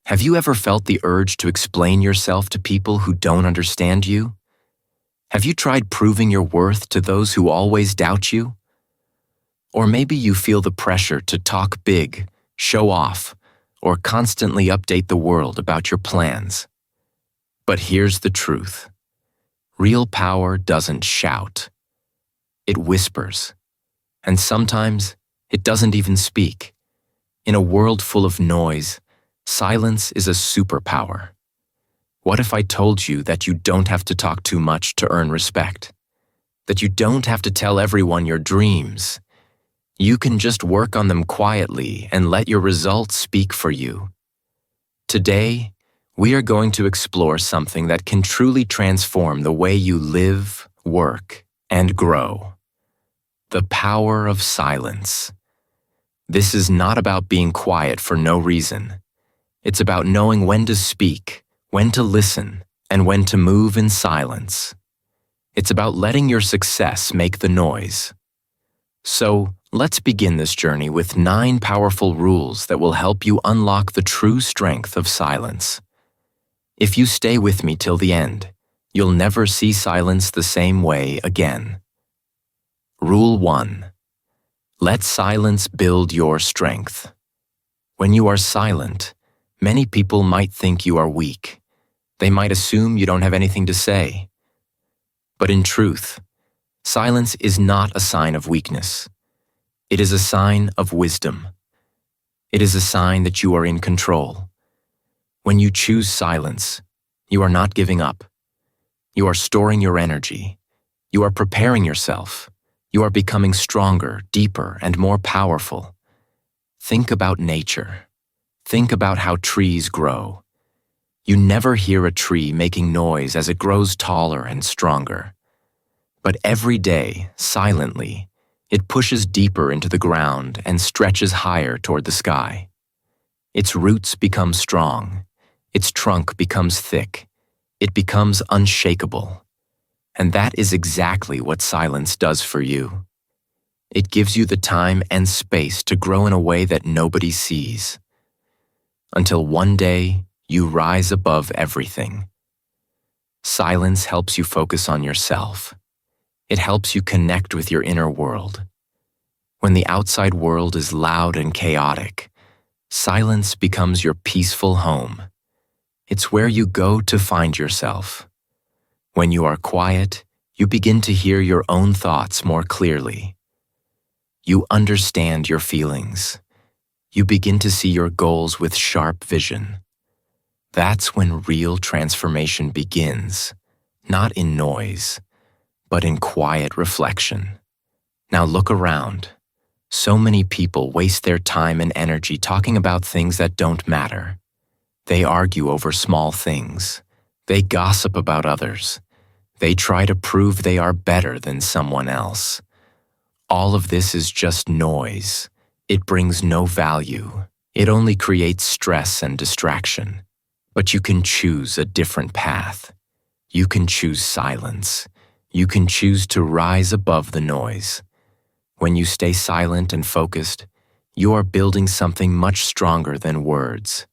Have you ever felt the urge to explain yourself to people who don't understand you? Have you tried proving your worth to those who always doubt you? Or maybe you feel the pressure to talk big, show off, or constantly update the world about your plans. But here's the truth. Real power doesn't shout. It whispers. And sometimes it doesn't even speak. In a world full of noise, silence is a superpower. What if I told you that you don't have to talk too much to earn respect? That you don't have to tell everyone your dreams? You can just work on them quietly and let your results speak for you. Today, we are going to explore something that can truly transform the way you live, work, and grow. The power of silence. This is not about being quiet for no reason. It's about knowing when to speak, when to listen, and when to move in silence. It's about letting your success make the noise. So, let's begin this journey with 9 powerful rules that will help you unlock the true strength of silence. If you stay with me till the end, you'll never see silence the same way again. Rule 1. Let silence build your strength. When you are silent, many people might think you are weak. They might assume you don't have anything to say. But in truth, silence is not a sign of weakness. It is a sign of wisdom. It is a sign that you are in control. When you choose silence, you are not giving up. You are storing your energy. You are preparing yourself. You are becoming stronger, deeper, and more powerful. Think about nature. Think about how trees grow. You never hear a tree making noise as it grows taller and stronger. But every day, silently, it pushes deeper into the ground and stretches higher toward the sky. Its roots become strong. Its trunk becomes thick. It becomes unshakable. And that is exactly what silence does for you. It gives you the time and space to grow in a way that nobody sees. Until one day, you rise above everything. Silence helps you focus on yourself. It helps you connect with your inner world. When the outside world is loud and chaotic, silence becomes your peaceful home. It's where you go to find yourself. When you are quiet, you begin to hear your own thoughts more clearly. You understand your feelings. You begin to see your goals with sharp vision. That's when real transformation begins, not in noise, but in quiet reflection. Now look around. So many people waste their time and energy talking about things that don't matter. They argue over small things. They gossip about others. They try to prove they are better than someone else. All of this is just noise. It brings no value. It only creates stress and distraction. But you can choose a different path. You can choose silence. You can choose to rise above the noise. When you stay silent and focused, you are building something much stronger than words.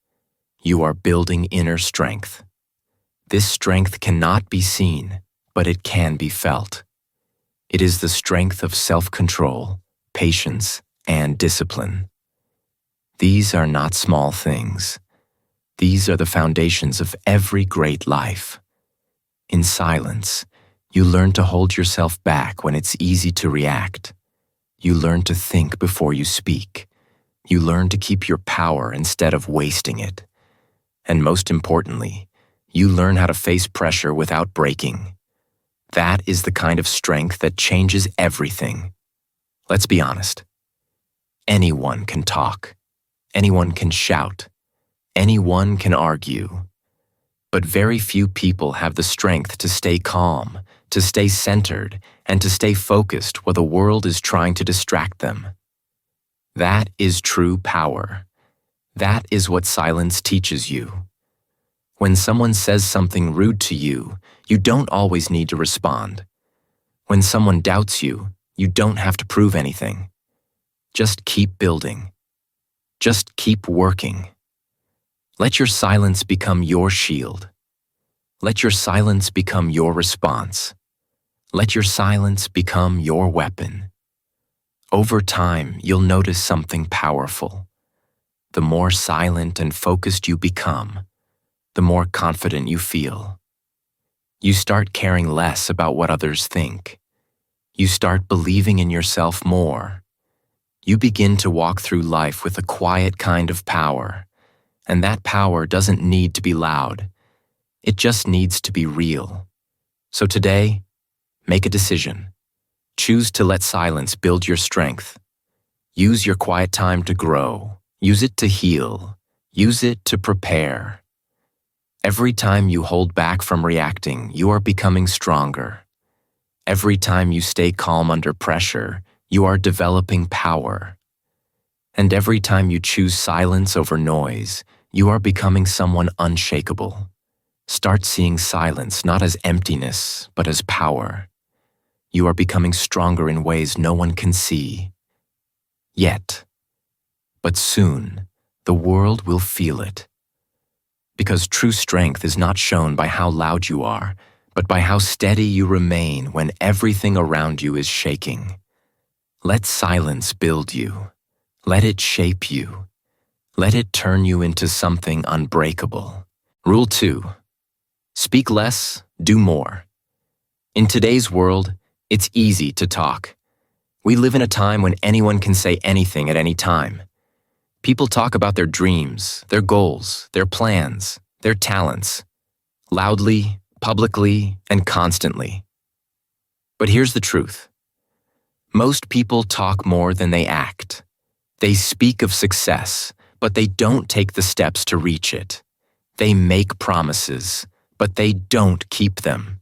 You are building inner strength. This strength cannot be seen, but it can be felt. It is the strength of self-control, patience, and discipline. These are not small things. These are the foundations of every great life. In silence, you learn to hold yourself back when it's easy to react. You learn to think before you speak. You learn to keep your power instead of wasting it. And most importantly, you learn how to face pressure without breaking. That is the kind of strength that changes everything. Let's be honest. Anyone can talk. Anyone can shout. Anyone can argue. But very few people have the strength to stay calm, to stay centered, and to stay focused while the world is trying to distract them. That is true power. That is what silence teaches you. When someone says something rude to you, you don't always need to respond. When someone doubts you, you don't have to prove anything. Just keep building. Just keep working. Let your silence become your shield. Let your silence become your response. Let your silence become your weapon. Over time, you'll notice something powerful. The more silent and focused you become, the more confident you feel. You start caring less about what others think. You start believing in yourself more. You begin to walk through life with a quiet kind of power, and that power doesn't need to be loud. It just needs to be real. So today, make a decision. Choose to let silence build your strength. Use your quiet time to grow. Use it to heal. Use it to prepare. Every time you hold back from reacting, you are becoming stronger. Every time you stay calm under pressure, you are developing power. And every time you choose silence over noise, you are becoming someone unshakable. Start seeing silence not as emptiness, but as power. You are becoming stronger in ways no one can see. Yet. But soon, the world will feel it. Because true strength is not shown by how loud you are, but by how steady you remain when everything around you is shaking. Let silence build you. Let it shape you. Let it turn you into something unbreakable. Rule 2. Speak less, do more. In today's world, it's easy to talk. We live in a time when anyone can say anything at any time. People talk about their dreams, their goals, their plans, their talents, loudly, publicly, and constantly. But here's the truth. Most people talk more than they act. They speak of success, but they don't take the steps to reach it. They make promises, but they don't keep them.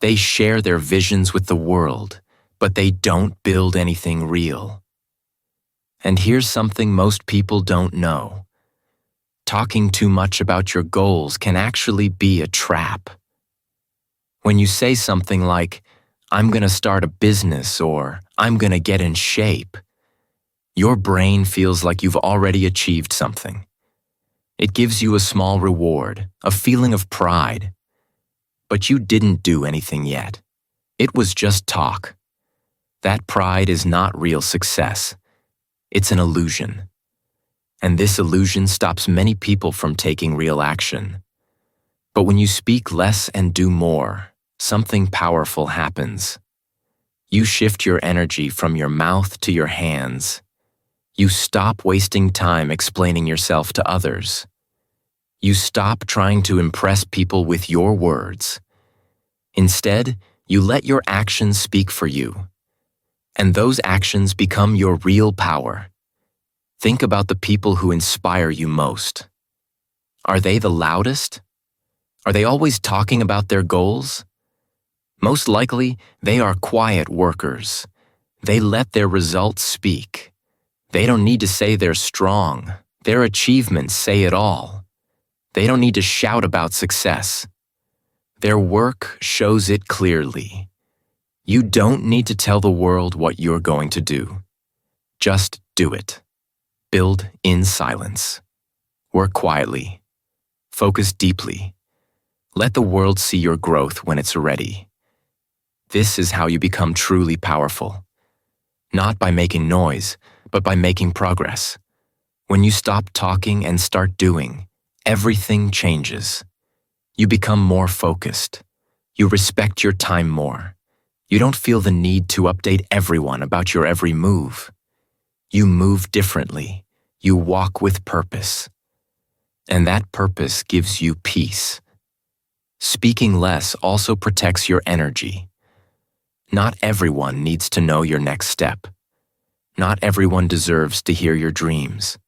They share their visions with the world, but they don't build anything real. And here's something most people don't know. Talking too much about your goals can actually be a trap. When you say something like, "I'm going to start a business," or "I'm going to get in shape," your brain feels like you've already achieved something. It gives you a small reward, a feeling of pride. But you didn't do anything yet. It was just talk. That pride is not real success. It's an illusion. And this illusion stops many people from taking real action. But when you speak less and do more, something powerful happens. You shift your energy from your mouth to your hands. You stop wasting time explaining yourself to others. You stop trying to impress people with your words. Instead, you let your actions speak for you. And those actions become your real power. Think about the people who inspire you most. Are they the loudest? Are they always talking about their goals? Most likely, they are quiet workers. They let their results speak. They don't need to say they're strong. Their achievements say it all. They don't need to shout about success. Their work shows it clearly. You don't need to tell the world what you're going to do. Just do it. Build in silence. Work quietly. Focus deeply. Let the world see your growth when it's ready. This is how you become truly powerful. Not by making noise, but by making progress. When you stop talking and start doing, everything changes. You become more focused. You respect your time more. You don't feel the need to update everyone about your every move. You move differently. You walk with purpose. And that purpose gives you peace. Speaking less also protects your energy. Not everyone needs to know your next step. Not everyone deserves to hear your dreams.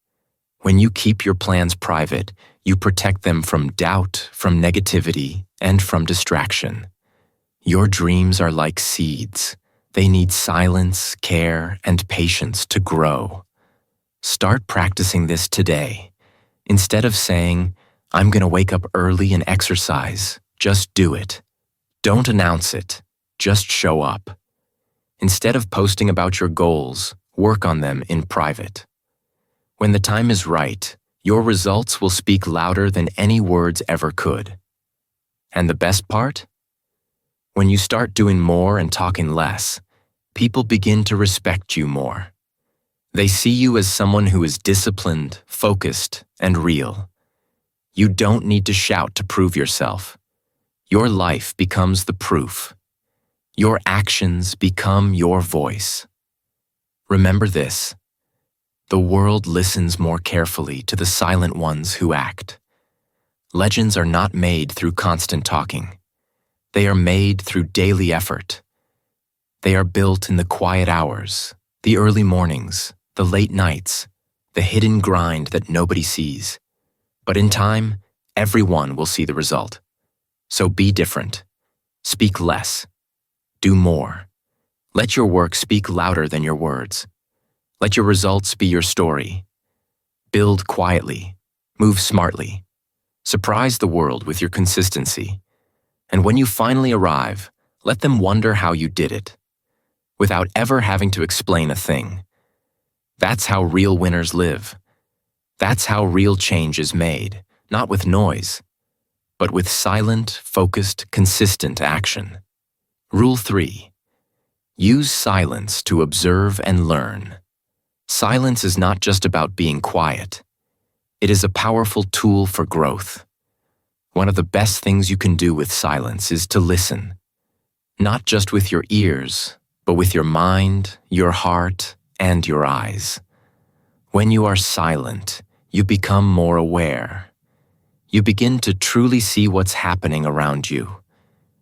When you keep your plans private, you protect them from doubt, from negativity, and from distraction. Your dreams are like seeds. They need silence, care, and patience to grow. Start practicing this today. Instead of saying, "I'm going to wake up early and exercise," just do it. Don't announce it. Just show up. Instead of posting about your goals, work on them in private. When the time is right, Your results will speak louder than any words ever could. And the best part? When you start doing more and talking less, people begin to respect you more. They see you as someone who is disciplined, focused, and real. You don't need to shout to prove yourself. Your life becomes the proof. Your actions become your voice. Remember this: the world listens more carefully to the silent ones who act. Legends are not made through constant talking. They are made through daily effort. They are built in the quiet hours, the early mornings, the late nights, the hidden grind that nobody sees. But in time, everyone will see the result. So be different. Speak less. Do more. Let your work speak louder than your words. Let your results be your story. Build quietly. Move smartly. Surprise the world with your consistency. And when you finally arrive, let them wonder how you did it, without ever having to explain a thing. That's how real winners live. That's how real change is made, not with noise, but with silent, focused, consistent action. Rule 3. Use silence to observe and learn. Silence is not just about being quiet. It is a powerful tool for growth. One of the best things you can do with silence is to listen, not just with your ears, but with your mind, your heart, and your eyes. When you are silent, you become more aware. You begin to truly see what's happening around you.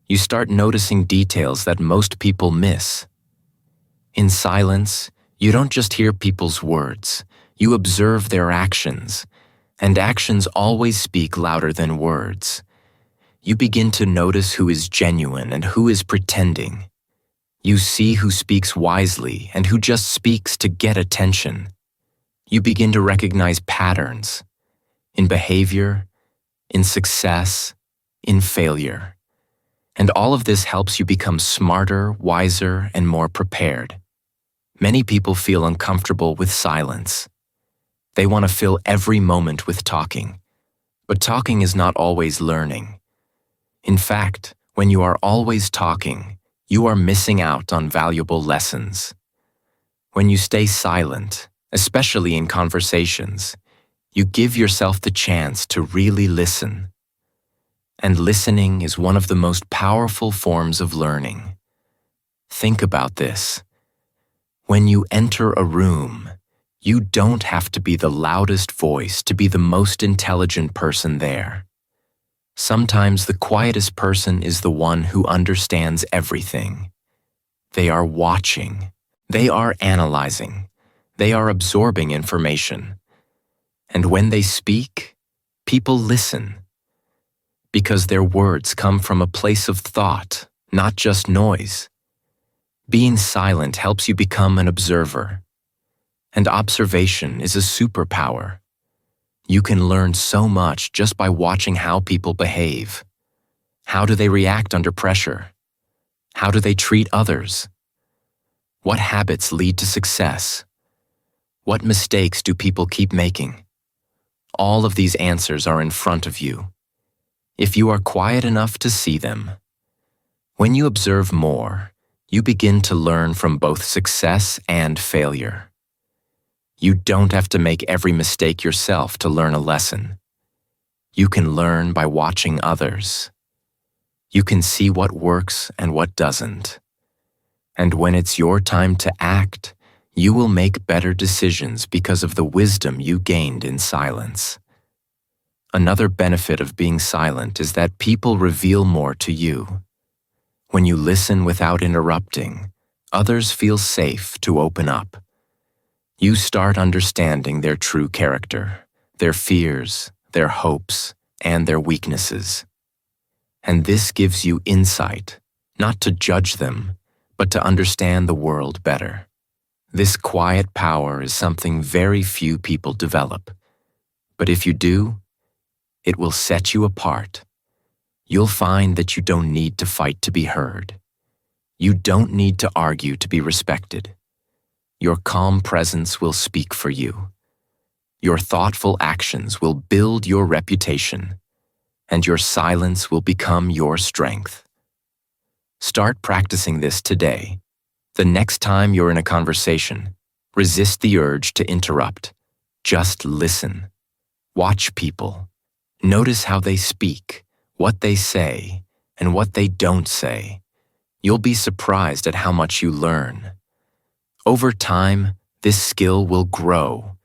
You start noticing details that most people miss. In silence, you don't just hear people's words, you observe their actions, and actions always speak louder than words. You begin to notice who is genuine and who is pretending. You see who speaks wisely and who just speaks to get attention. You begin to recognize patterns in behavior, in success, in failure. And all of this helps you become smarter, wiser, and more prepared. Many people feel uncomfortable with silence. They want to fill every moment with talking. But talking is not always learning. In fact, when you are always talking, you are missing out on valuable lessons. When you stay silent, especially in conversations, you give yourself the chance to really listen. And listening is one of the most powerful forms of learning. Think about this. When you enter a room, you don't have to be the loudest voice to be the most intelligent person there. Sometimes the quietest person is the one who understands everything. They are watching. They are analyzing. They are absorbing information. And when they speak, people listen. Because their words come from a place of thought, not just noise. Being silent helps you become an observer. And observation is a superpower. You can learn so much just by watching how people behave. How do they react under pressure? How do they treat others? What habits lead to success? What mistakes do people keep making? All of these answers are in front of you, if you are quiet enough to see them. When you observe more, you begin to learn from both success and failure. You don't have to make every mistake yourself to learn a lesson. You can learn by watching others. You can see what works and what doesn't. And when it's your time to act, you will make better decisions because of the wisdom you gained in silence. Another benefit of being silent is that people reveal more to you. When you listen without interrupting, others feel safe to open up. You start understanding their true character, their fears, their hopes, and their weaknesses. And this gives you insight, not to judge them, but to understand the world better. This quiet power is something very few people develop. But if you do, it will set you apart. You'll find that you don't need to fight to be heard. You don't need to argue to be respected. Your calm presence will speak for you. Your thoughtful actions will build your reputation, and your silence will become your strength. Start practicing this today. The next time you're in a conversation, resist the urge to interrupt. Just listen. Watch people. Notice how they speak, what they say, and what they don't say. You'll be surprised at how much you learn. Over time, this skill will grow.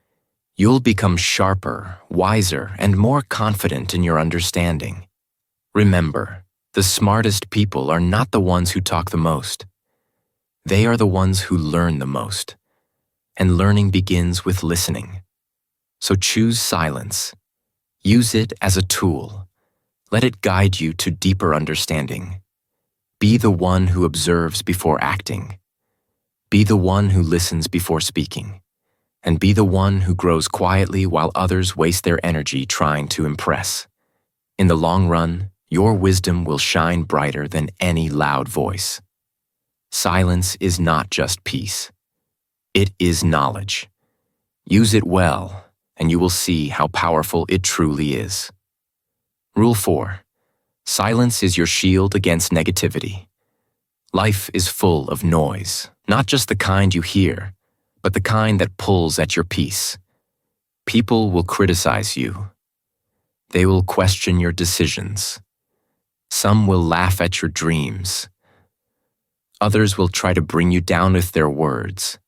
You'll become sharper, wiser, and more confident in your understanding. Remember, the smartest people are not the ones who talk the most. They are the ones who learn the most. And learning begins with listening. So choose silence. Use it as a tool. Let it guide you to deeper understanding. Be the one who observes before acting. Be the one who listens before speaking. And be the one who grows quietly while others waste their energy trying to impress. In the long run, your wisdom will shine brighter than any loud voice. Silence is not just peace. It is knowledge. Use it well, and you will see how powerful it truly is. Rule 4. Silence is your shield against negativity. Life is full of noise, not just the kind you hear, but the kind that pulls at your peace. People will criticize you. They will question your decisions. Some will laugh at your dreams. Others will try to bring you down with their words.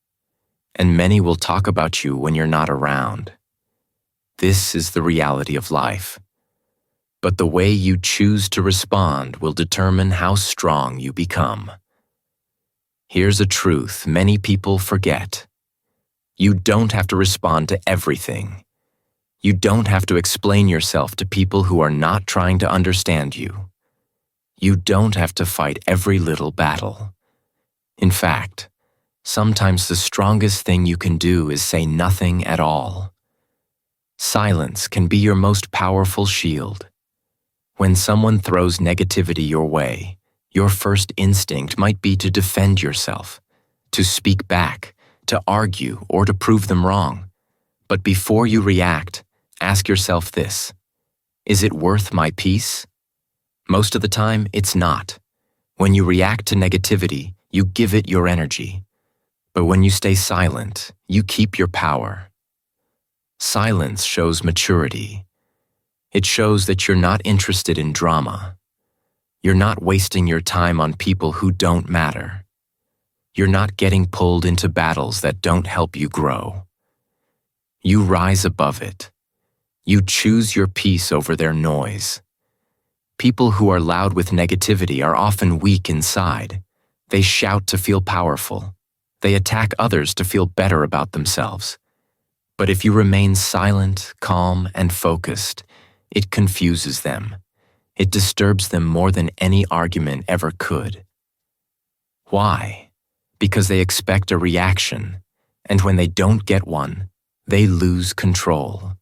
And many will talk about you when you're not around. This is the reality of life. But the way you choose to respond will determine how strong you become. Here's a truth many people forget. You don't have to respond to everything. You don't have to explain yourself to people who are not trying to understand you. You don't have to fight every little battle. In fact, sometimes the strongest thing you can do is say nothing at all. Silence can be your most powerful shield. When someone throws negativity your way, your first instinct might be to defend yourself, to speak back, to argue, or to prove them wrong. But before you react, ask yourself this: is it worth my peace? Most of the time, it's not. When you react to negativity, you give it your energy. But when you stay silent, you keep your power. Silence shows maturity. It shows that you're not interested in drama. You're not wasting your time on people who don't matter. You're not getting pulled into battles that don't help you grow. You rise above it. You choose your peace over their noise. People who are loud with negativity are often weak inside. They shout to feel powerful. They attack others to feel better about themselves. But if you remain silent, calm, and focused, it confuses them. It disturbs them more than any argument ever could. Why? Because they expect a reaction, and when they don't get one, they lose control.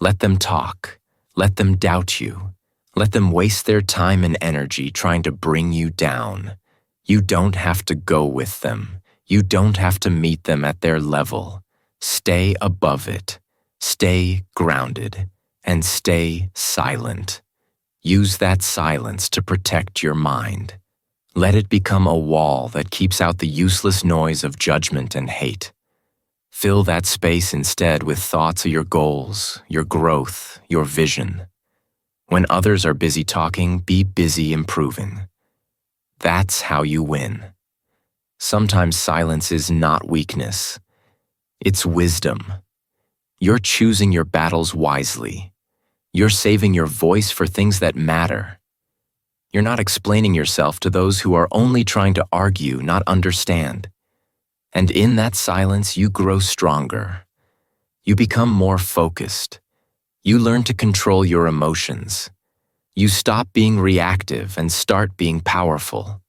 Let them talk. Let them doubt you. Let them waste their time and energy trying to bring you down. You don't have to go with them. You don't have to meet them at their level. Stay above it. Stay grounded. And stay silent. Use that silence to protect your mind. Let it become a wall that keeps out the useless noise of judgment and hate. Fill that space instead with thoughts of your goals, your growth, your vision. When others are busy talking, be busy improving. That's how you win. Sometimes silence is not weakness. It's wisdom. You're choosing your battles wisely. You're saving your voice for things that matter. You're not explaining yourself to those who are only trying to argue, not understand. And in that silence, you grow stronger. You become more focused. You learn to control your emotions. You stop being reactive and start being powerful.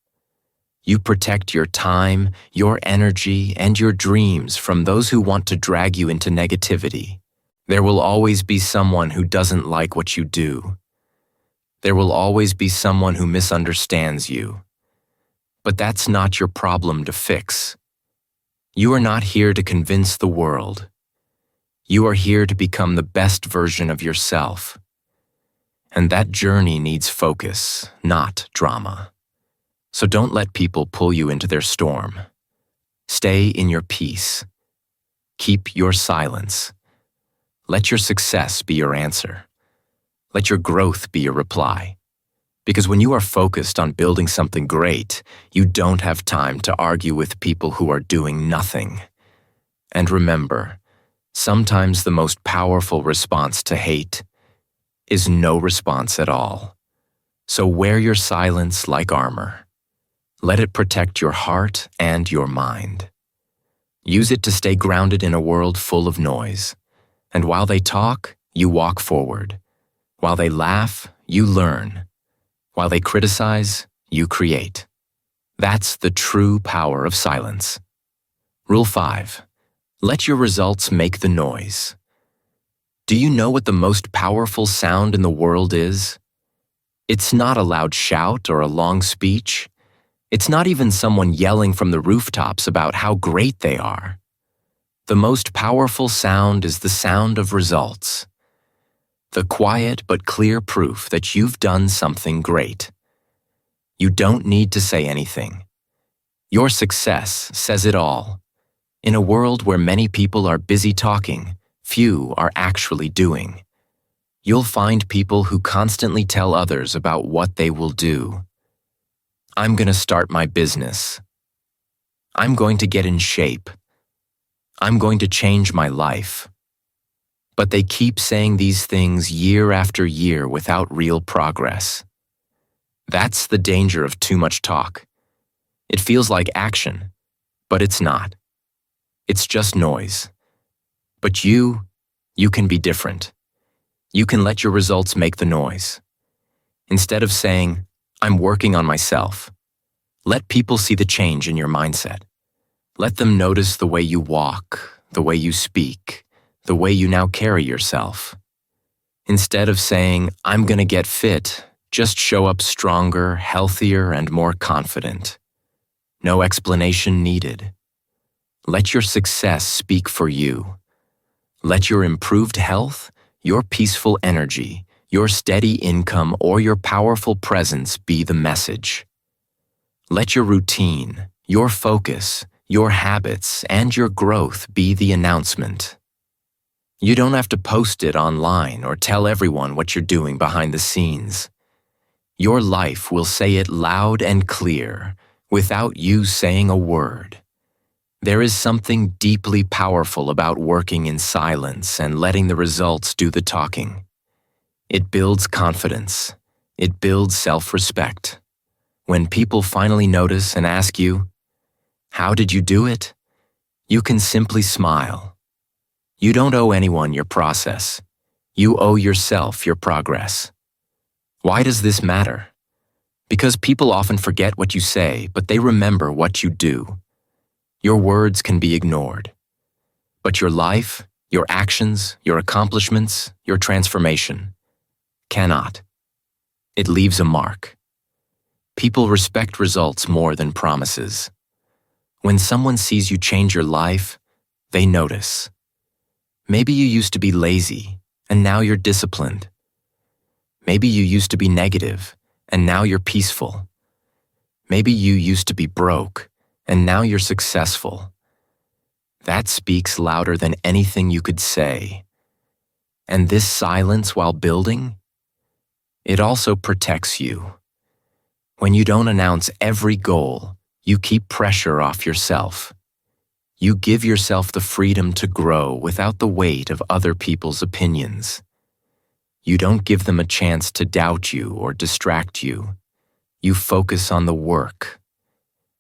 You protect your time, your energy, and your dreams from those who want to drag you into negativity. There will always be someone who doesn't like what you do. There will always be someone who misunderstands you. But that's not your problem to fix. You are not here to convince the world. You are here to become the best version of yourself. And that journey needs focus, not drama. So don't let people pull you into their storm. Stay in your peace. Keep your silence. Let your success be your answer. Let your growth be your reply. Because when you are focused on building something great, you don't have time to argue with people who are doing nothing. And remember, sometimes the most powerful response to hate is no response at all. So wear your silence like armor. Let it protect your heart and your mind. Use it to stay grounded in a world full of noise. And while they talk, you walk forward. While they laugh, you learn. While they criticize, you create. That's the true power of silence. Rule 5. Let your results make the noise. Do you know what the most powerful sound in the world is? It's not a loud shout or a long speech. It's not even someone yelling from the rooftops about how great they are. The most powerful sound is the sound of results. The quiet but clear proof that you've done something great. You don't need to say anything. Your success says it all. In a world where many people are busy talking, few are actually doing. You'll find people who constantly tell others about what they will do. I'm going to start my business. I'm going to get in shape. I'm going to change my life. But they keep saying these things year after year without real progress. That's the danger of too much talk. It feels like action, but it's not. It's just noise. But you can be different. You can let your results make the noise. Instead of saying, I'm working on myself, let people see the change in your mindset. Let them notice the way you walk, the way you speak, the way you now carry yourself. Instead of saying, I'm going to get fit, just show up stronger, healthier, and more confident. No explanation needed. Let your success speak for you. Let your improved health, your peaceful energy, your steady income, or your powerful presence be the message. Let your routine, your focus, your habits, and your growth be the announcement. You don't have to post it online or tell everyone what you're doing behind the scenes. Your life will say it loud and clear, without you saying a word. There is something deeply powerful about working in silence and letting the results do the talking. It builds confidence. It builds self-respect. When people finally notice and ask you, how did you do it? You can simply smile. You don't owe anyone your process. You owe yourself your progress. Why does this matter? Because people often forget what you say, but they remember what you do. Your words can be ignored. But your life, your actions, your accomplishments, your transformation cannot. It leaves a mark. People respect results more than promises. When someone sees you change your life, they notice. Maybe you used to be lazy, and now you're disciplined. Maybe you used to be negative, and now you're peaceful. Maybe you used to be broke, and now you're successful. That speaks louder than anything you could say. And this silence while building, it also protects you. When you don't announce every goal, you keep pressure off yourself. You give yourself the freedom to grow without the weight of other people's opinions. You don't give them a chance to doubt you or distract you. You focus on the work.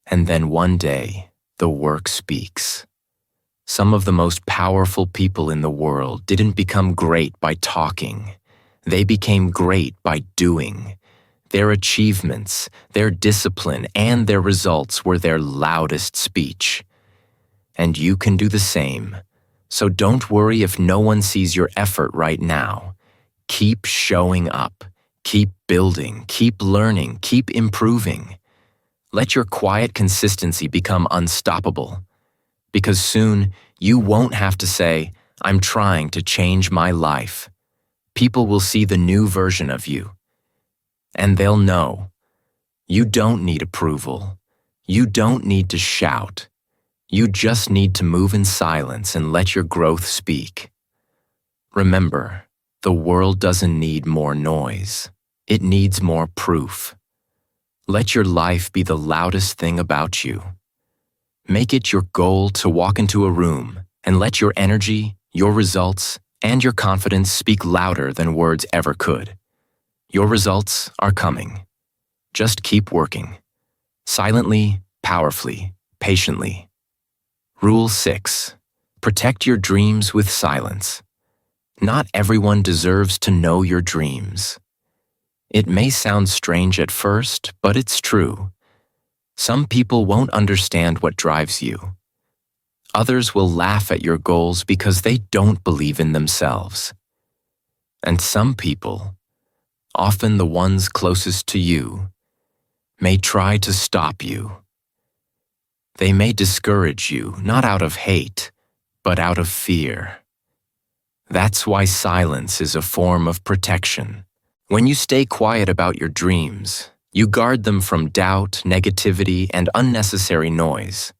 And then one day, the work speaks. Some of the most powerful people in the world didn't become great by talking. They became great by doing. Their achievements, their discipline, and their results were their loudest speech. And you can do the same. So don't worry if no one sees your effort right now. Keep showing up. Keep building. Keep learning. Keep improving. Let your quiet consistency become unstoppable. Because soon, you won't have to say, I'm trying to change my life. People will see the new version of you. And they'll know. You don't need approval. You don't need to shout. You just need to move in silence and let your growth speak. Remember, the world doesn't need more noise. It needs more proof. Let your life be the loudest thing about you. Make it your goal to walk into a room and let your energy, your results, and your confidence speak louder than words ever could. Your results are coming. Just keep working. Silently, powerfully, patiently. Rule 6. Protect your dreams with silence. Not everyone deserves to know your dreams. It may sound strange at first, but it's true. Some people won't understand what drives you. Others will laugh at your goals because they don't believe in themselves. And some people, often the ones closest to you, may try to stop you. They may discourage you, not out of hate, but out of fear. That's why silence is a form of protection. When you stay quiet about your dreams, you guard them from doubt, negativity, and unnecessary noise.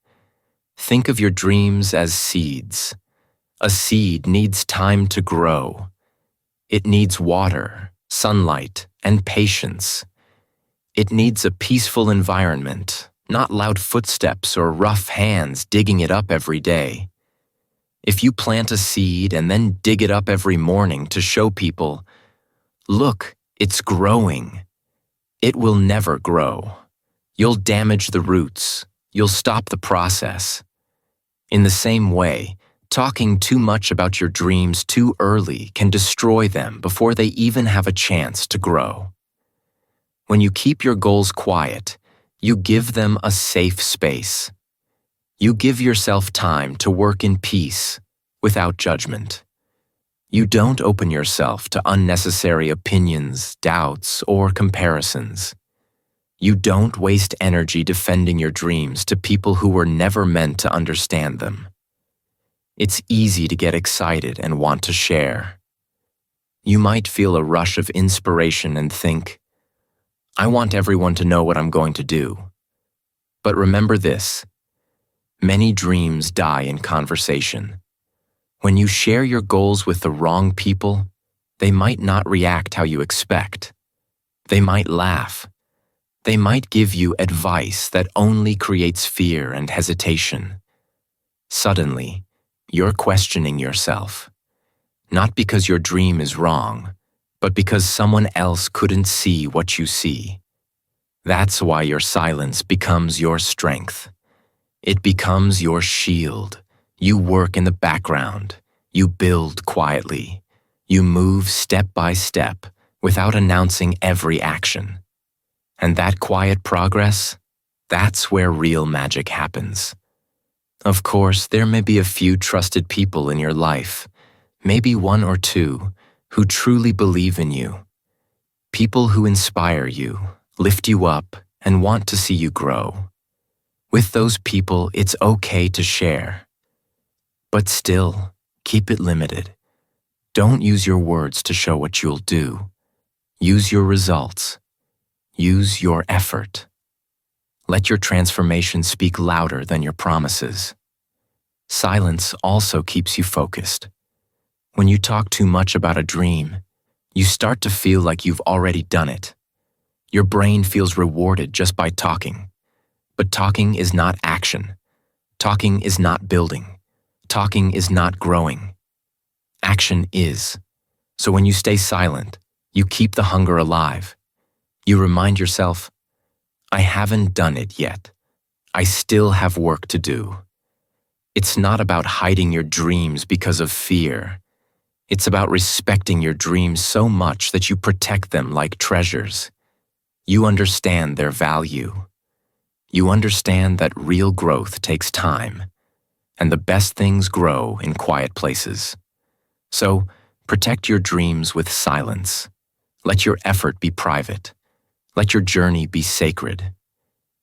Think of your dreams as seeds. A seed needs time to grow. It needs water, sunlight, and patience. It needs a peaceful environment, not loud footsteps or rough hands digging it up every day. If you plant a seed and then dig it up every morning to show people, "Look, it's growing," it will never grow. You'll damage the roots. You'll stop the process. In the same way, talking too much about your dreams too early can destroy them before they even have a chance to grow. When you keep your goals quiet, you give them a safe space. You give yourself time to work in peace, without judgment. You don't open yourself to unnecessary opinions, doubts, or comparisons. You don't waste energy defending your dreams to people who were never meant to understand them. It's easy to get excited and want to share. You might feel a rush of inspiration and think, "I want everyone to know what I'm going to do." But remember this: many dreams die in conversation. When you share your goals with the wrong people, they might not react how you expect. They might laugh. They might give you advice that only creates fear and hesitation. Suddenly, you're questioning yourself, not because your dream is wrong, but because someone else couldn't see what you see. That's why your silence becomes your strength. It becomes your shield. You work in the background. You build quietly. You move step by step without announcing every action. And that quiet progress, that's where real magic happens. Of course, there may be a few trusted people in your life, maybe one or two, who truly believe in you. People who inspire you, lift you up, and want to see you grow. With those people, it's okay to share. But still, keep it limited. Don't use your words to show what you'll do. Use your results. Use your effort. Let your transformation speak louder than your promises. Silence also keeps you focused. When you talk too much about a dream, you start to feel like you've already done it. Your brain feels rewarded just by talking. But talking is not action. Talking is not building. Talking is not growing. Action is. So when you stay silent, you keep the hunger alive. You remind yourself, "I haven't done it yet. I still have work to do." It's not about hiding your dreams because of fear. It's about respecting your dreams so much that you protect them like treasures. You understand their value. You understand that real growth takes time, and the best things grow in quiet places. So, protect your dreams with silence. Let your effort be private. Let your journey be sacred.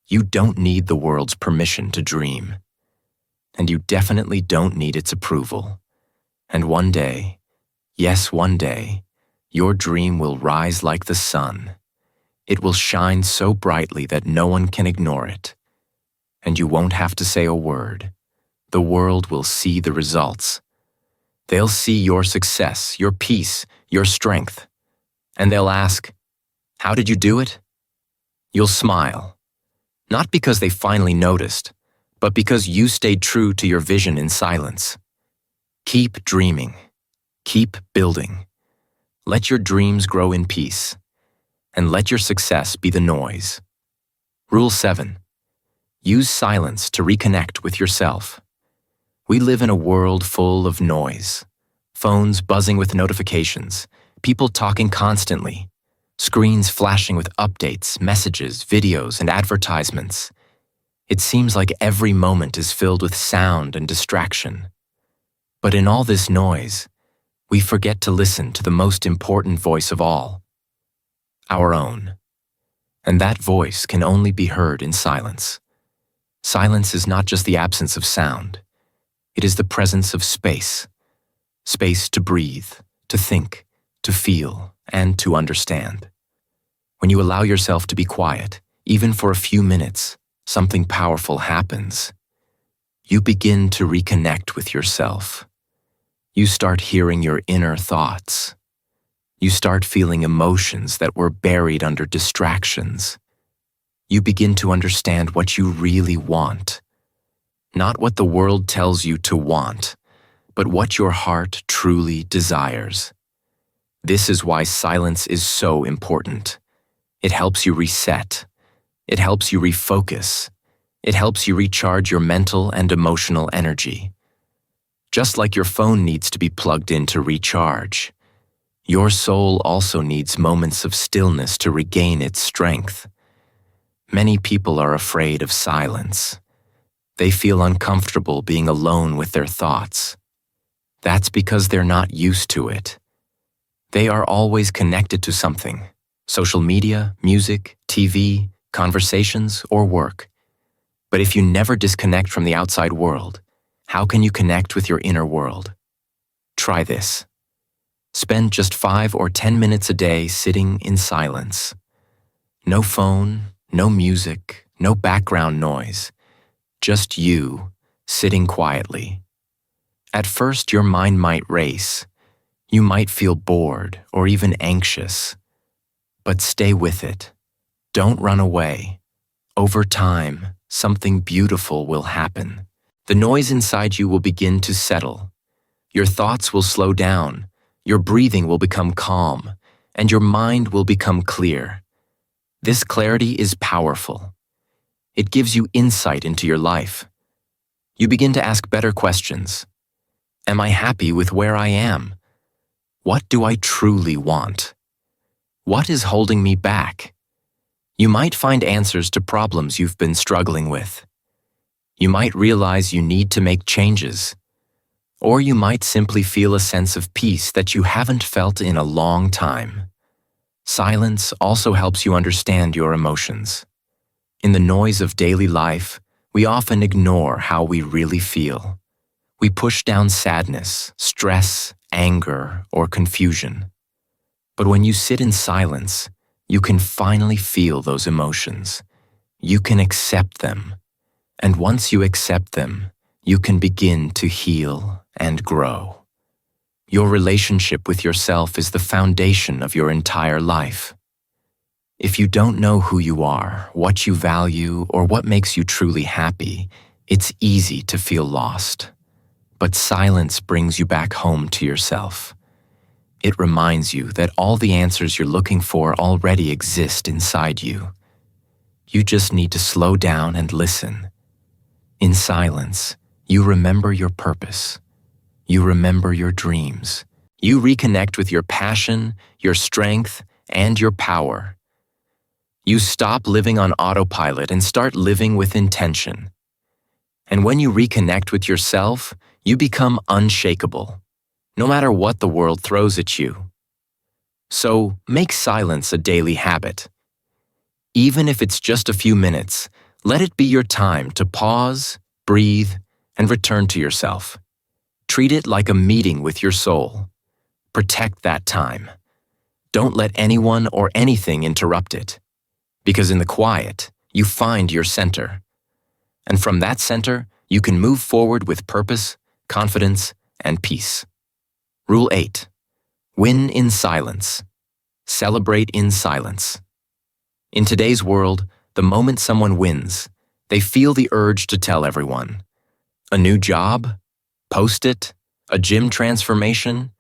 You don't need the world's permission to dream. And you definitely don't need its approval. And one day, yes, one day, your dream will rise like the sun. It will shine so brightly that no one can ignore it. And you won't have to say a word. The world will see the results. They'll see your success, your peace, your strength. And they'll ask, "How did you do it?" You'll smile. Not because they finally noticed, but because you stayed true to your vision in silence. Keep dreaming. Keep building. Let your dreams grow in peace. And let your success be the noise. Rule 7. Use silence to reconnect with yourself. We live in a world full of noise. Phones buzzing with notifications, people talking constantly, screens flashing with updates, messages, videos, and advertisements. It seems like every moment is filled with sound and distraction. But in all this noise, we forget to listen to the most important voice of all, our own. And that voice can only be heard in silence. Silence is not just the absence of sound. It is the presence of space. Space to breathe, to think, to feel, and to understand. When you allow yourself to be quiet, even for a few minutes, something powerful happens. You begin to reconnect with yourself. You start hearing your inner thoughts. You start feeling emotions that were buried under distractions. You begin to understand what you really want. Not what the world tells you to want, but what your heart truly desires. This is why silence is so important. It helps you reset. It helps you refocus. It helps you recharge your mental and emotional energy. Just like your phone needs to be plugged in to recharge, your soul also needs moments of stillness to regain its strength. Many people are afraid of silence. They feel uncomfortable being alone with their thoughts. That's because they're not used to it. They are always connected to something: social media, music, TV, conversations, or work. But if you never disconnect from the outside world, how can you connect with your inner world? Try this. Spend just 5 or 10 minutes a day sitting in silence. No phone, no music, no background noise. Just you, sitting quietly. At first, your mind might race. You might feel bored or even anxious. But stay with it. Don't run away. Over time, something beautiful will happen. The noise inside you will begin to settle. Your thoughts will slow down. Your breathing will become calm, and your mind will become clear. This clarity is powerful. It gives you insight into your life. You begin to ask better questions. Am I happy with where I am? What do I truly want? What is holding me back? You might find answers to problems you've been struggling with. You might realize you need to make changes. Or you might simply feel a sense of peace that you haven't felt in a long time. Silence also helps you understand your emotions. In the noise of daily life, we often ignore how we really feel. We push down sadness, stress, anger, or confusion. But when you sit in silence, you can finally feel those emotions. You can accept them. And once you accept them, you can begin to heal and grow. Your relationship with yourself is the foundation of your entire life. If you don't know who you are, what you value, or what makes you truly happy, it's easy to feel lost. But silence brings you back home to yourself. It reminds you that all the answers you're looking for already exist inside you. You just need to slow down and listen. In silence, you remember your purpose. You remember your dreams. You reconnect with your passion, your strength, and your power. You stop living on autopilot and start living with intention. And when you reconnect with yourself, you become unshakable, no matter what the world throws at you. So make silence a daily habit. Even if it's just a few minutes, let it be your time to pause, breathe, and return to yourself. Treat it like a meeting with your soul. Protect that time. Don't let anyone or anything interrupt it. Because in the quiet, you find your center. And from that center, you can move forward with purpose, confidence, and peace. Rule 8. Win in silence. Celebrate in silence. In today's world, the moment someone wins, they feel the urge to tell everyone. A new job? Post it. A gym transformation?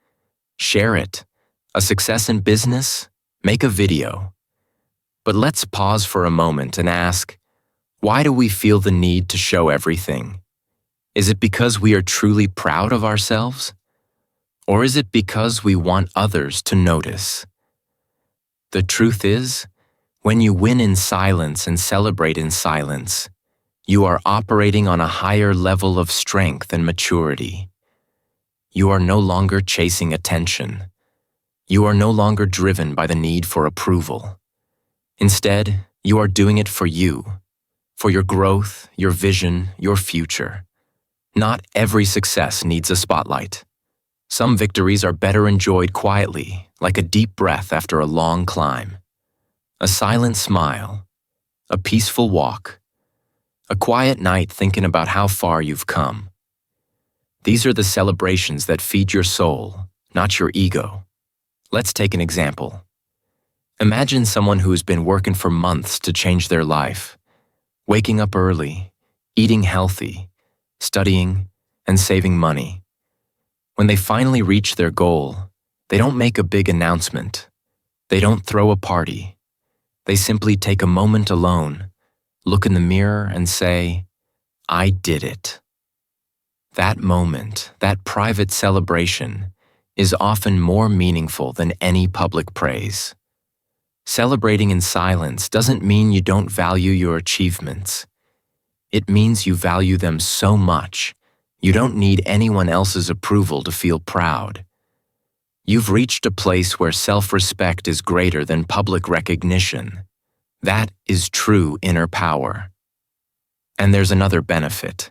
Share it. A success in business? Make a video. But let's pause for a moment and ask, why do we feel the need to show everything? Is it because we are truly proud of ourselves? Or is it because we want others to notice? The truth is, when you win in silence and celebrate in silence, you are operating on a higher level of strength and maturity. You are no longer chasing attention. You are no longer driven by the need for approval. Instead, you are doing it for you, for your growth, your vision, your future. Not every success needs a spotlight. Some victories are better enjoyed quietly, like a deep breath after a long climb. A silent smile, a peaceful walk, a quiet night thinking about how far you've come. These are the celebrations that feed your soul, not your ego. Let's take an example. Imagine someone who has been working for months to change their life, waking up early, eating healthy, studying, and saving money. When they finally reach their goal, they don't make a big announcement. They don't throw a party. They simply take a moment alone, look in the mirror and say, "I did it." That moment, that private celebration, is often more meaningful than any public praise. Celebrating in silence doesn't mean you don't value your achievements. It means you value them so much, you don't need anyone else's approval to feel proud. You've reached a place where self-respect is greater than public recognition. That is true inner power. And there's another benefit.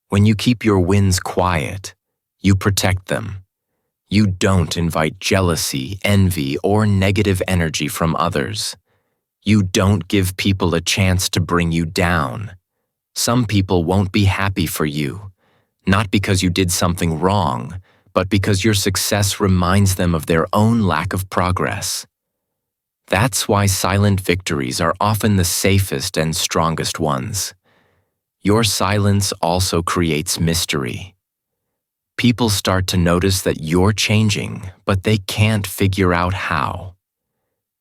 When you keep your wins quiet, you protect them. You don't invite jealousy, envy, or negative energy from others. You don't give people a chance to bring you down. Some people won't be happy for you, not because you did something wrong, but because your success reminds them of their own lack of progress. That's why silent victories are often the safest and strongest ones. Your silence also creates mystery. People start to notice that you're changing, but they can't figure out how.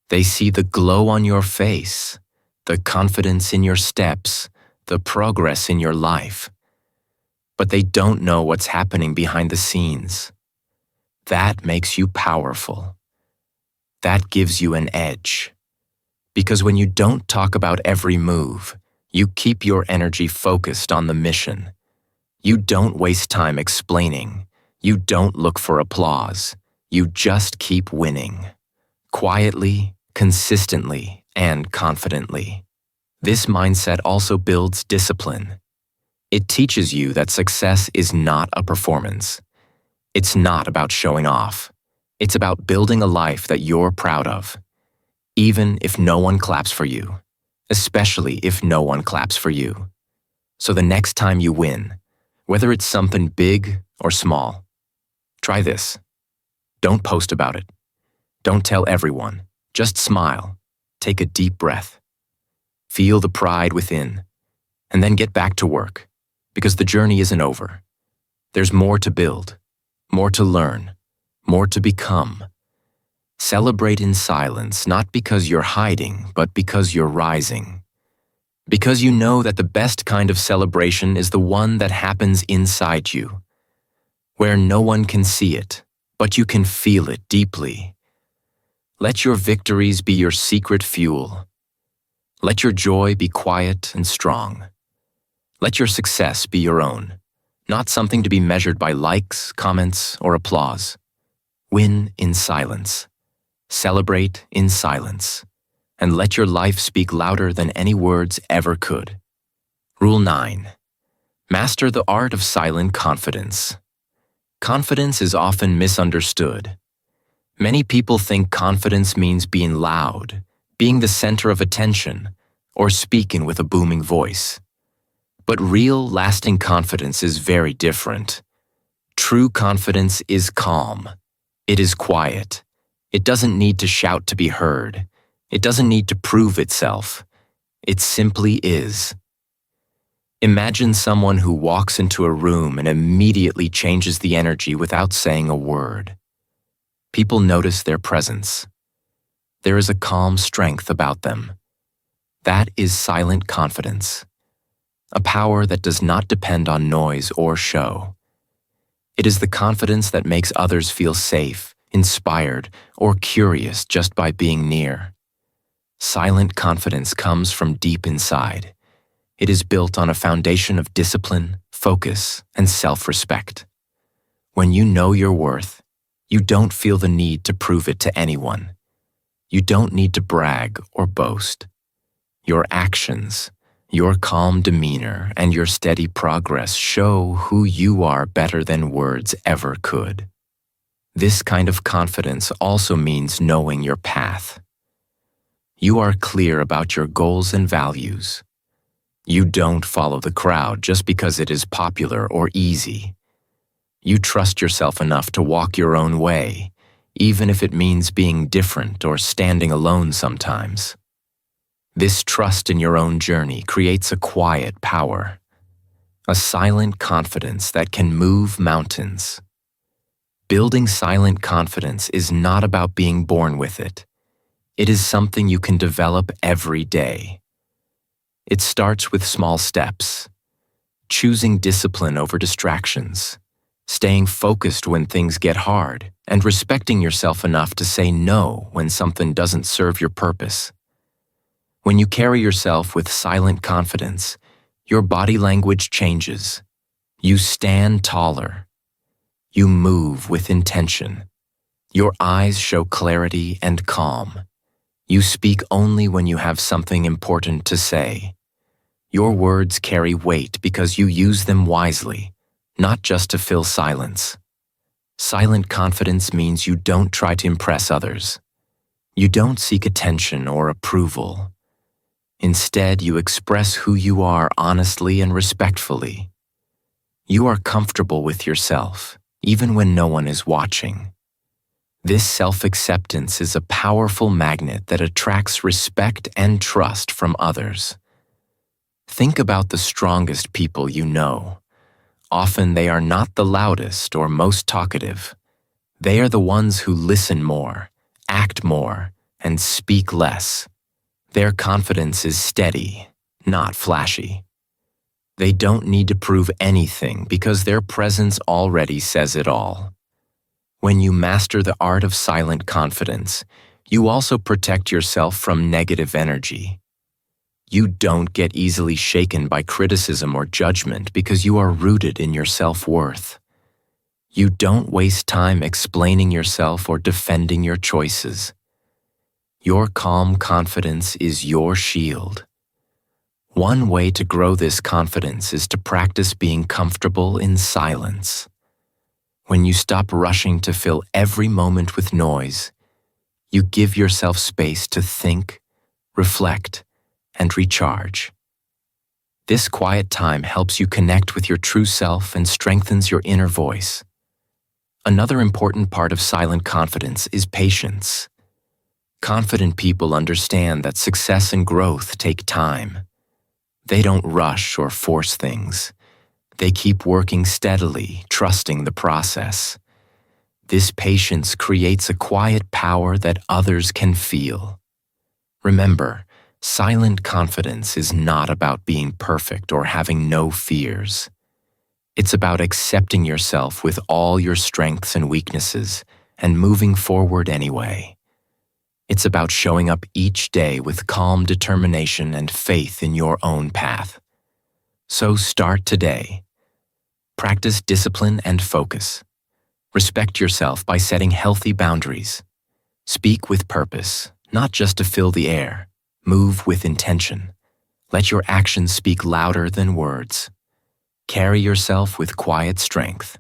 They see the glow on your face, the confidence in your steps, the progress in your life. But they don't know what's happening behind the scenes. That makes you powerful. That gives you an edge. Because when you don't talk about every move, you keep your energy focused on the mission. You don't waste time explaining. You don't look for applause. You just keep winning. Quietly, consistently, and confidently. This mindset also builds discipline. It teaches you that success is not a performance. It's not about showing off. It's about building a life that you're proud of, even if no one claps for you, especially if no one claps for you. So the next time you win, whether it's something big or small, try this. Don't post about it. Don't tell everyone. Just smile. Take a deep breath. Feel the pride within, and then get back to work, because the journey isn't over. There's more to build, more to learn, more to become. Celebrate in silence, not because you're hiding, but because you're rising. Because you know that the best kind of celebration is the one that happens inside you, where no one can see it, but you can feel it deeply. Let your victories be your secret fuel. Let your joy be quiet and strong. Let your success be your own, not something to be measured by likes, comments, or applause. Win in silence. Celebrate in silence. And let your life speak louder than any words ever could. Rule 9. Master the art of silent confidence. Confidence is often misunderstood. Many people think confidence means being loud, being the center of attention, or speaking with a booming voice. But real, lasting confidence is very different. True confidence is calm. It is quiet. It doesn't need to shout to be heard. It doesn't need to prove itself. It simply is. Imagine someone who walks into a room and immediately changes the energy without saying a word. People notice their presence. There is a calm strength about them. That is silent confidence, a power that does not depend on noise or show. It is the confidence that makes others feel safe, inspired, or curious just by being near. Silent confidence comes from deep inside. It is built on a foundation of discipline, focus, and self-respect. When you know your worth, you don't feel the need to prove it to anyone. You don't need to brag or boast. Your actions, your calm demeanor, and your steady progress show who you are better than words ever could. This kind of confidence also means knowing your path. You are clear about your goals and values. You don't follow the crowd just because it is popular or easy. You trust yourself enough to walk your own way, even if it means being different or standing alone sometimes. This trust in your own journey creates a quiet power, a silent confidence that can move mountains. Building silent confidence is not about being born with it. It is something you can develop every day. It starts with small steps, choosing discipline over distractions, staying focused when things get hard, and respecting yourself enough to say no when something doesn't serve your purpose. When you carry yourself with silent confidence, your body language changes. You stand taller. You move with intention. Your eyes show clarity and calm. You speak only when you have something important to say. Your words carry weight because you use them wisely, not just to fill silence. Silent confidence means you don't try to impress others. You don't seek attention or approval. Instead, you express who you are honestly and respectfully. You are comfortable with yourself, even when no one is watching. This self-acceptance is a powerful magnet that attracts respect and trust from others. Think about the strongest people you know. Often they are not the loudest or most talkative. They are the ones who listen more, act more, and speak less. Their confidence is steady, not flashy. They don't need to prove anything because their presence already says it all. When you master the art of silent confidence, you also protect yourself from negative energy. You don't get easily shaken by criticism or judgment because you are rooted in your self-worth. You don't waste time explaining yourself or defending your choices. Your calm confidence is your shield. One way to grow this confidence is to practice being comfortable in silence. When you stop rushing to fill every moment with noise, you give yourself space to think, reflect, and recharge. This quiet time helps you connect with your true self and strengthens your inner voice. Another important part of silent confidence is patience. Confident people understand that success and growth take time. They don't rush or force things. They keep working steadily, trusting the process. This patience creates a quiet power that others can feel. Remember, silent confidence is not about being perfect or having no fears. It's about accepting yourself with all your strengths and weaknesses and moving forward anyway. It's about showing up each day with calm determination and faith in your own path. So start today. Practice discipline and focus. Respect yourself by setting healthy boundaries. Speak with purpose, not just to fill the air. Move with intention. Let your actions speak louder than words. Carry yourself with quiet strength.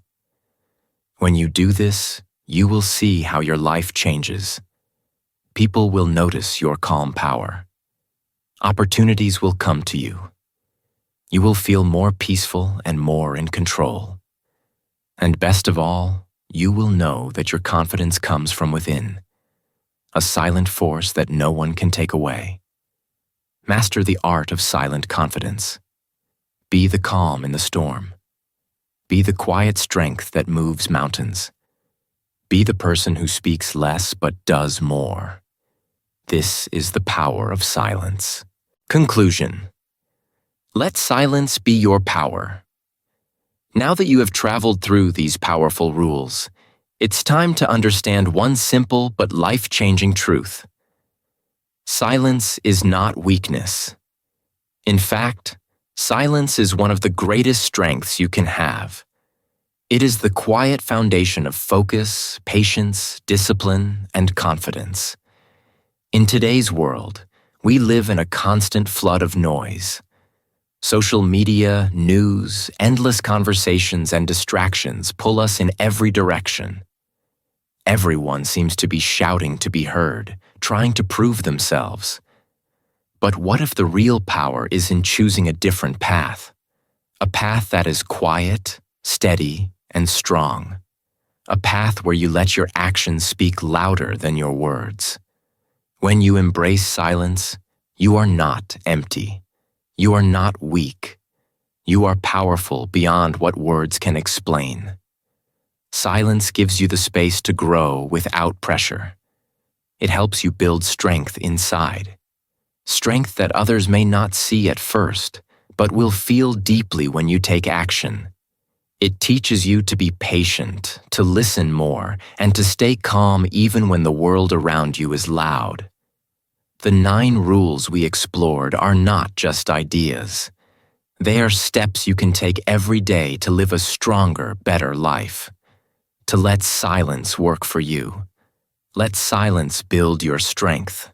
When you do this, you will see how your life changes. People will notice your calm power. Opportunities will come to you. You will feel more peaceful and more in control. And best of all, you will know that your confidence comes from within, a silent force that no one can take away. Master the art of silent confidence. Be the calm in the storm. Be the quiet strength that moves mountains. Be the person who speaks less but does more. This is the power of silence. Conclusion. Let silence be your power. Now that you have traveled through these powerful rules, it's time to understand one simple but life-changing truth. Silence is not weakness. In fact, silence is one of the greatest strengths you can have. It is the quiet foundation of focus, patience, discipline, and confidence. In today's world, we live in a constant flood of noise. Social media, news, endless conversations, and distractions pull us in every direction. Everyone seems to be shouting to be heard, trying to prove themselves. But what if the real power is in choosing a different path? A path that is quiet, steady, and strong. A path where you let your actions speak louder than your words. When you embrace silence, you are not empty. You are not weak. You are powerful beyond what words can explain. Silence gives you the space to grow without pressure. It helps you build strength inside. Strength that others may not see at first, but will feel deeply when you take action. It teaches you to be patient, to listen more, and to stay calm even when the world around you is loud. The 9 rules we explored are not just ideas. They are steps you can take every day to live a stronger, better life. To let silence work for you. Let silence build your strength.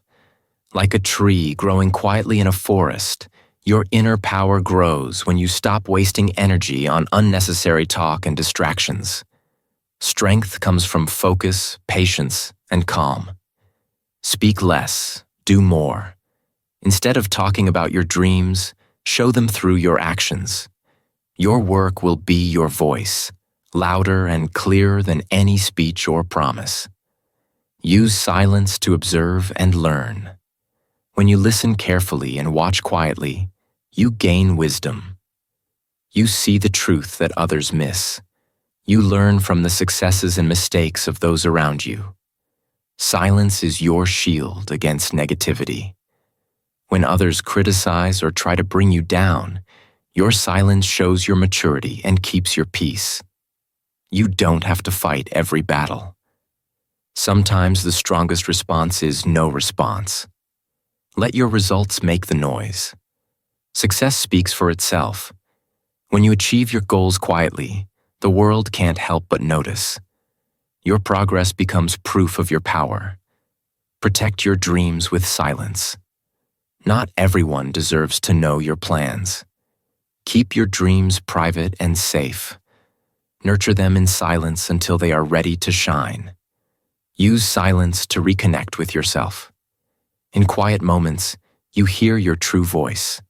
Like a tree growing quietly in a forest, your inner power grows when you stop wasting energy on unnecessary talk and distractions. Strength comes from focus, patience, and calm. Speak less. Do more. Instead of talking about your dreams, show them through your actions. Your work will be your voice, louder and clearer than any speech or promise. Use silence to observe and learn. When you listen carefully and watch quietly, you gain wisdom. You see the truth that others miss. You learn from the successes and mistakes of those around you. Silence is your shield against negativity. When others criticize or try to bring you down, your silence shows your maturity and keeps your peace. You don't have to fight every battle. Sometimes the strongest response is no response. Let your results make the noise. Success speaks for itself. When you achieve your goals quietly, the world can't help but notice. Your progress becomes proof of your power. Protect your dreams with silence. Not everyone deserves to know your plans. Keep your dreams private and safe. Nurture them in silence until they are ready to shine. Use silence to reconnect with yourself. In quiet moments, you hear your true voice.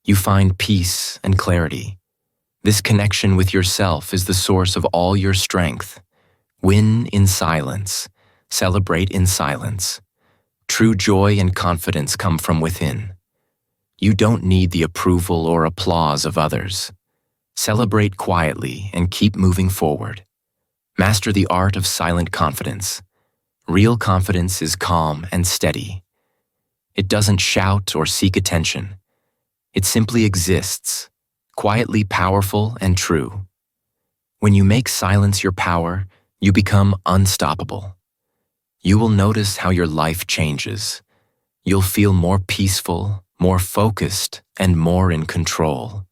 You find peace and clarity. This connection with yourself is the source of all your strength. Win in silence. Celebrate in silence. True joy and confidence come from within. You don't need the approval or applause of others. Celebrate quietly and keep moving forward. Master the art of silent confidence. Real confidence is calm and steady. It doesn't shout or seek attention. It simply exists, quietly powerful and true. When you make silence your power, you become unstoppable. You will notice how your life changes. You'll feel more peaceful, more focused, and more in control.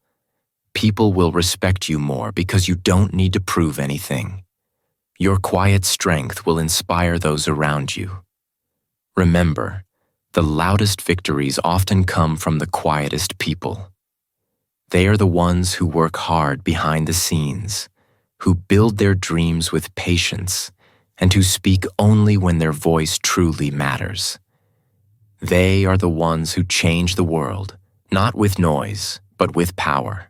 People will respect you more because you don't need to prove anything. Your quiet strength will inspire those around you. Remember, the loudest victories often come from the quietest people. They are the ones who work hard behind the scenes, who build their dreams with patience, and who speak only when their voice truly matters. They are the ones who change the world, not with noise, but with power.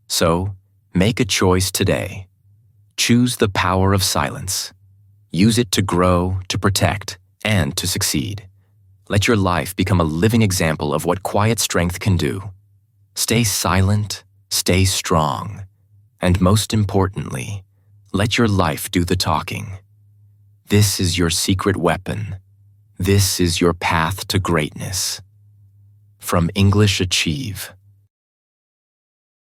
So, make a choice today. Choose the power of silence. Use it to grow, to protect, and to succeed. Let your life become a living example of what quiet strength can do. Stay silent, stay strong, and most importantly, let your life do the talking. This is your secret weapon. This is your path to greatness. From English Achieve.